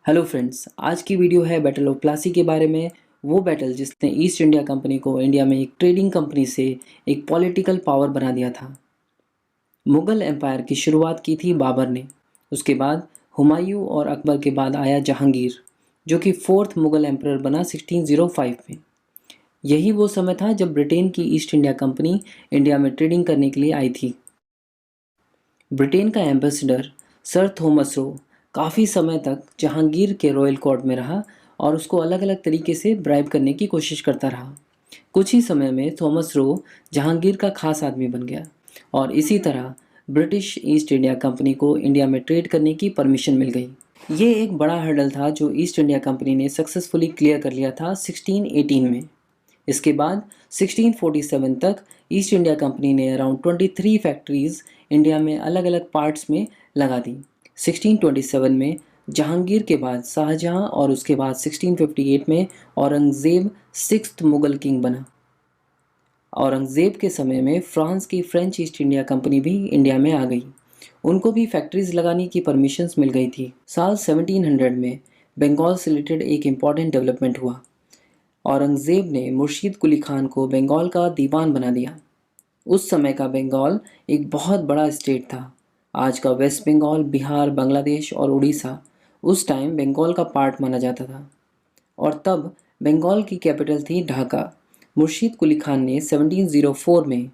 Hello friends, आज की video है बैटल ऑफ प्लासी के बारे में। वो बैटल जिसने ईस्ट इंडिया कंपनी को इंडिया में एक ट्रेडिंग कंपनी से एक पॉलिटिकल पावर बना दिया था। मुगल एम्पायर की शुरुआत की थी बाबर ने। उसके बाद हुमायूं और अकबर के बाद आया जहांगीर, जो कि फोर्थ मुगल एम्पायर बना 1605 में। यही वो समय था जब ब्रिटेन की ईस्ट इंडिया कंपनी इंडिया में ट्रेडिंग करने के लिए आई थी। ब्रिटेन का एम्बेसडर सर थॉमस रो काफ़ी समय तक जहांगीर के रॉयल कोर्ट में रहा और उसको अलग अलग तरीके से ब्राइब करने की कोशिश करता रहा। कुछ ही समय में थॉमस रो जहांगीर का खास आदमी बन गया और इसी तरह ब्रिटिश ईस्ट इंडिया कंपनी को इंडिया में ट्रेड करने की परमिशन मिल गई। ये एक बड़ा हर्डल था जो ईस्ट इंडिया कंपनी ने सक्सेसफुली क्लियर कर लिया था 1618 में। इसके बाद 1647 तक ईस्ट इंडिया कंपनी ने अराउंड 23 फैक्ट्रीज इंडिया में अलग अलग पार्ट्स में लगा दी। 1627 में जहांगीर के बाद शाहजहां और उसके बाद 1658 में औरंगज़ेब सिक्स्थ मुगल किंग बना। औरंगज़ेब के समय में फ्रांस की फ्रेंच ईस्ट इंडिया कंपनी भी इंडिया में आ गई। उनको भी फैक्ट्रीज लगाने की परमिशंस मिल गई थी। साल 1700 में बंगाल से रिलेटेड एक इम्पॉर्टेंट डेवलपमेंट हुआ। औरंगज़ेब ने मुर्शीद कुली खान को बंगाल का दीवान बना दिया। उस समय का बंगाल एक बहुत बड़ा स्टेट था। आज का वेस्ट बंगाल, बिहार, बांग्लादेश और उड़ीसा उस टाइम बंगाल का पार्ट माना जाता था। और तब बंगाल की कैपिटल थी ढाका। मुर्शीद कुली खान ने 1704 में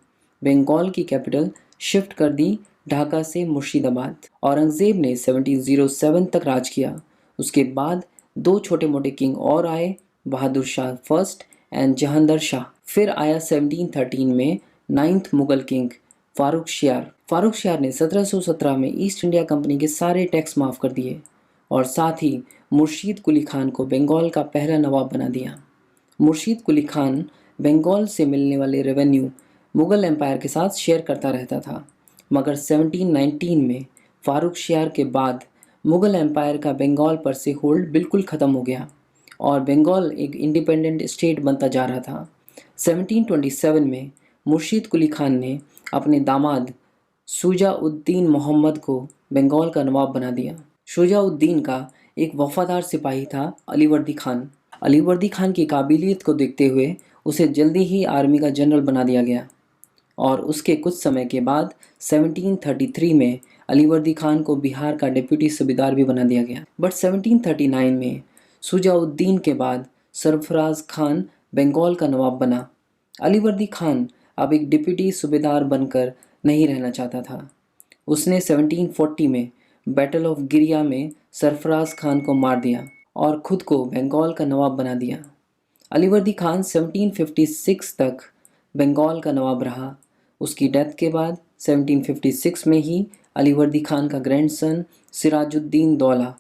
बंगाल की कैपिटल शिफ्ट कर दी ढाका से मुर्शिदाबाद। औरंगज़ेब ने 1707 तक राज किया। उसके बाद दो छोटे मोटे किंग और आए, बहादुर शाह फर्स्ट एंड जहांदर शाह। फिर आया 1713 में नाइन्थ मुगल किंग फारूक शियार। फारूक शियार ने 1717 में ईस्ट इंडिया कंपनी के सारे टैक्स माफ़ कर दिए और साथ ही मुर्शीद कुली खान को बंगाल का पहला नवाब बना दिया। मुर्शीद कुली खान बंगाल से मिलने वाले रेवेन्यू मुगल एम्पायर के साथ शेयर करता रहता था, मगर 1719 में फारूक शियार के बाद मुगल एम्पायर का बंगाल पर से होल्ड बिल्कुल ख़त्म हो गया और बंगाल एक इंडिपेंडेंट स्टेट बनता जा रहा था। 1727 में मुर्शीद कुली खान ने अपने दामाद शुजा-उद-दीन मोहम्मद को बंगाल का नवाब बना दिया। शुजा-उद-दीन का एक वफादार सिपाही था अलीवर्दी खान। अलीवर्दी खान की काबिलियत को देखते हुए उसे जल्दी ही आर्मी का जनरल बना दिया गया और उसके कुछ समय के बाद 1733 में अलीवर्दी खान को बिहार का डिप्टी सूबेदार भी बना दिया गया। बट 1739 में शुजा-उद-दीन के बाद सरफराज खान बंगाल का नवाब बना। अलीवर्दी खान अब एक डिप्टी सूबेदार बनकर नहीं रहना चाहता था। उसने 1740 में बैटल ऑफ गिरिया में सरफराज खान को मार दिया और खुद को बंगाल का नवाब बना दिया। अलीवर्दी खान 1756 तक बंगाल का नवाब रहा। उसकी डेथ के बाद 1756 में ही अलीवर्दी खान का ग्रैंडसन सिराजुद्दीन दौला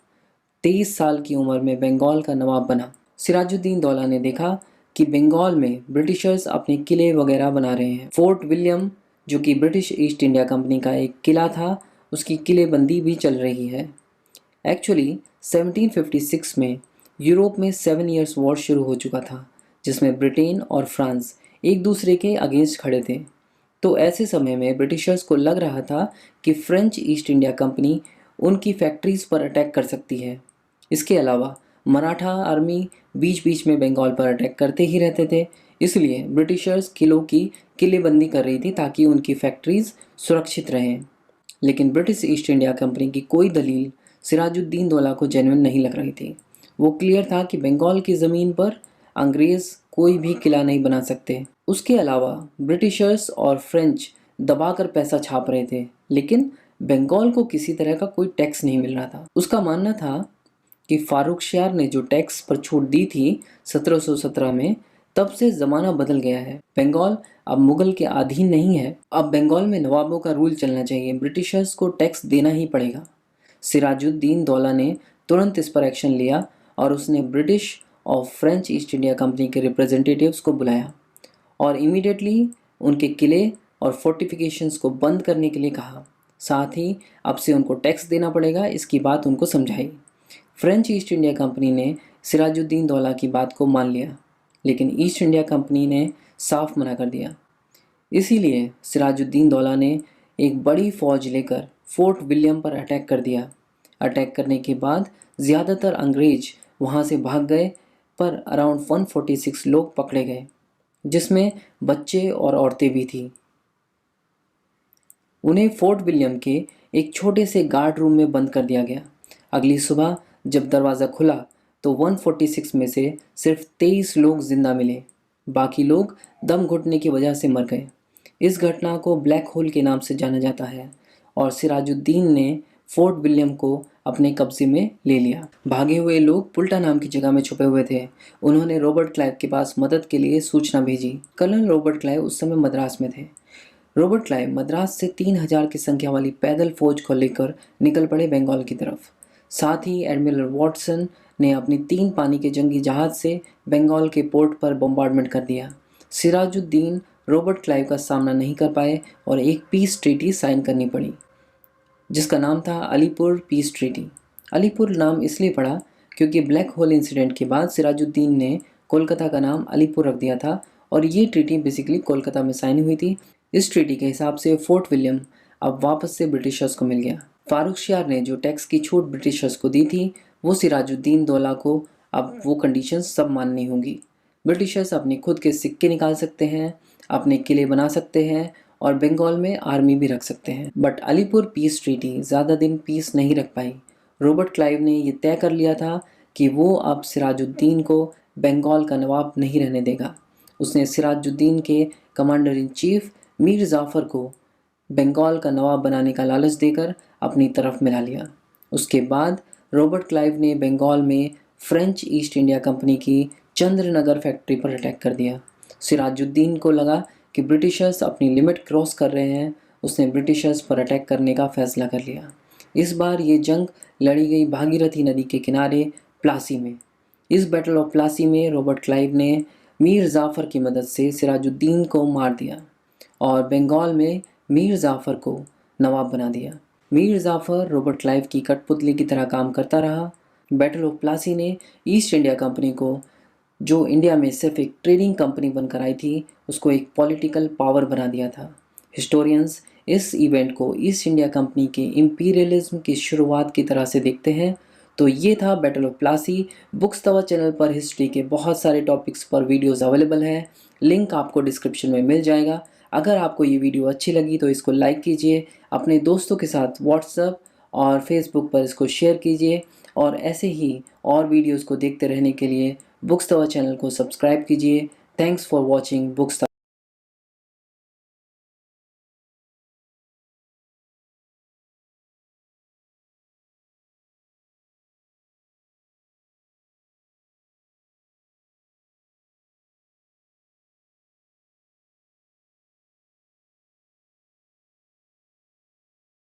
23 साल की उम्र में बंगाल का नवाब बना। सिराजुद्दीन दौला ने देखा कि बंगाल में ब्रिटिशर्स अपने किले वगैरह बना रहे हैं। फोर्ट विलियम, जो कि ब्रिटिश ईस्ट इंडिया कंपनी का एक किला था, उसकी किलेबंदी भी चल रही है। एक्चुअली 1756 में यूरोप में 7 ईयर्स वॉर शुरू हो चुका था, जिसमें ब्रिटेन और फ्रांस एक दूसरे के अगेंस्ट खड़े थे। तो ऐसे समय में ब्रिटिशर्स को लग रहा था कि फ्रेंच ईस्ट इंडिया कंपनी उनकी फैक्ट्रीज पर अटैक कर सकती है। इसके अलावा मराठा आर्मी बीच बीच में बंगाल पर अटैक करते ही रहते थे, इसलिए ब्रिटिशर्स किलों की किलेबंदी कर रही थी ताकि उनकी फैक्ट्रीज सुरक्षित रहें। लेकिन ब्रिटिश ईस्ट इंडिया कंपनी की कोई दलील सिराजुद्दीन दौला को जेन्युइन नहीं लग रही थी। वो क्लियर था कि बंगाल की ज़मीन पर अंग्रेज़ कोई भी किला नहीं बना सकते। उसके अलावा ब्रिटिशर्स और फ्रेंच दबाकर पैसा छाप रहे थे, लेकिन बंगाल को किसी तरह का कोई टैक्स नहीं मिल रहा था। उसका मानना था कि फारूक शियार ने जो टैक्स पर छूट दी थी 1717 में, तब से ज़माना बदल गया है। बंगाल अब मुगल के अधीन नहीं है। अब बंगाल में नवाबों का रूल चलना चाहिए, ब्रिटिशर्स को टैक्स देना ही पड़ेगा। सिराजुद्दीन दौला ने तुरंत इस पर एक्शन लिया और उसने ब्रिटिश और फ्रेंच ईस्ट इंडिया कंपनी के रिप्रेजेंटेटिव्स को बुलाया और इमीडिएटली उनके किले और फोर्टिफिकेशंस को बंद करने के लिए कहा। साथ ही अब से उनको टैक्स देना पड़ेगा, इसकी बात उनको समझाई। फ्रेंच ईस्ट इंडिया कंपनी ने सिराजुद्दीन दौला की बात को मान लिया, लेकिन ईस्ट इंडिया कंपनी ने साफ मना कर दिया। इसीलिए सिराजुद्दीन दौला ने एक बड़ी फौज लेकर फोर्ट विलियम पर अटैक कर दिया। अटैक करने के बाद ज़्यादातर अंग्रेज वहाँ से भाग गए, पर अराउंड 146 लोग पकड़े गए, जिसमें बच्चे और औरतें भी थीं। उन्हें फोर्ट विलियम के एक छोटे से गार्ड रूम में बंद कर दिया गया। अगली सुबह जब दरवाज़ा खुला तो 146 में से सिर्फ 23 लोग जिंदा मिले। बाकी लोग दम घुटने की वजह से मर गए। इस घटना को ब्लैक होल के नाम से जाना जाता है और सिराजुद्दीन ने फोर्ट विलियम को अपने कब्जे में ले लिया। भागे हुए लोग पुल्टा नाम की जगह में छुपे हुए थे। उन्होंने रॉबर्ट क्लाइव के पास मदद के लिए सूचना भेजी। कर्नल रॉबर्ट क्लाइव उस समय मद्रास में थे। रॉबर्ट क्लाइव मद्रास से 3000 की संख्या वाली पैदल फौज को लेकर निकल पड़े बंगाल की तरफ। साथ ही एडमिरल वॉटसन ने अपनी 3 पानी के जंगी जहाज से बंगाल के पोर्ट पर बम्बार्डमेंट कर दिया। सिराजुद्दीन रॉबर्ट क्लाइव का सामना नहीं कर पाए और एक पीस ट्रीटी साइन करनी पड़ी, जिसका नाम था अलीपुर पीस ट्रीटी। अलीपुर नाम इसलिए पड़ा क्योंकि ब्लैक होल इंसिडेंट के बाद सिराजुद्दीन ने कोलकाता का नाम अलीपुर रख दिया था और ये ट्रीटी बेसिकली कोलकाता में साइन हुई थी। इस ट्रीटी के हिसाब से फोर्ट विलियम अब वापस से ब्रिटिशर्स को मिल गया। फारुखशियार ने जो टैक्स की छूट ब्रिटिशर्स को दी थी वो सिराजुद्दीन दौला को अब वो कंडीशंस सब माननी होंगी। ब्रिटिशर्स अपने खुद के सिक्के निकाल सकते हैं, अपने किले बना सकते हैं और बंगाल में आर्मी भी रख सकते हैं। बट अलीपुर पीस ट्रीटी ज़्यादा दिन पीस नहीं रख पाई। रॉबर्ट क्लाइव ने यह तय कर लिया था कि वो अब सिराजुद्दीन को बंगाल का नवाब नहीं रहने देगा। उसने सिराजुद्दीन के commander in chief Mir Jafar को बंगाल का नवाब बनाने का लालच देकर अपनी तरफ मिला लिया। उसके बाद रॉबर्ट क्लाइव ने बंगाल में फ्रेंच ईस्ट इंडिया कंपनी की चंद्रनगर फैक्ट्री पर अटैक कर दिया। सिराजुद्दीन को लगा कि ब्रिटिशर्स अपनी लिमिट क्रॉस कर रहे हैं। उसने ब्रिटिशर्स पर अटैक करने का फैसला कर लिया। इस बार ये जंग लड़ी गई भागीरथी नदी के किनारे प्लासी में। इस बैटल ऑफ प्लासी में रॉबर्ट क्लाइव ने मीर जाफ़र की मदद से सिराजुद्दीन को मार दिया और बंगाल में मीर जाफ़र को नवाब बना दिया। मीर जाफ़र रॉबर्ट क्लाइव की कठपुतली की तरह काम करता रहा। बैटल ऑफ प्लासी ने ईस्ट इंडिया कंपनी को, जो इंडिया में सिर्फ एक ट्रेडिंग कंपनी बनकर आई थी, उसको एक पॉलिटिकल पावर बना दिया था। हिस्टोरियंस इस इवेंट को ईस्ट इंडिया कंपनी के इंपीरियलिज्म की शुरुआत की तरह से देखते हैं। तो ये था battle of Plassey. Books Tawa channel पर हिस्ट्री के बहुत सारे टॉपिक्स पर वीडियोस अवेलेबल हैं। लिंक आपको डिस्क्रिप्शन में मिल जाएगा। अगर आपको ये वीडियो अच्छी लगी तो इसको लाइक कीजिए, अपने दोस्तों के साथ व्हाट्सएप और फेसबुक पर इसको शेयर कीजिए और ऐसे ही और वीडियोस को देखते रहने के लिए बुक्स तवा चैनल को सब्सक्राइब कीजिए। Thanks for watching books Tawa.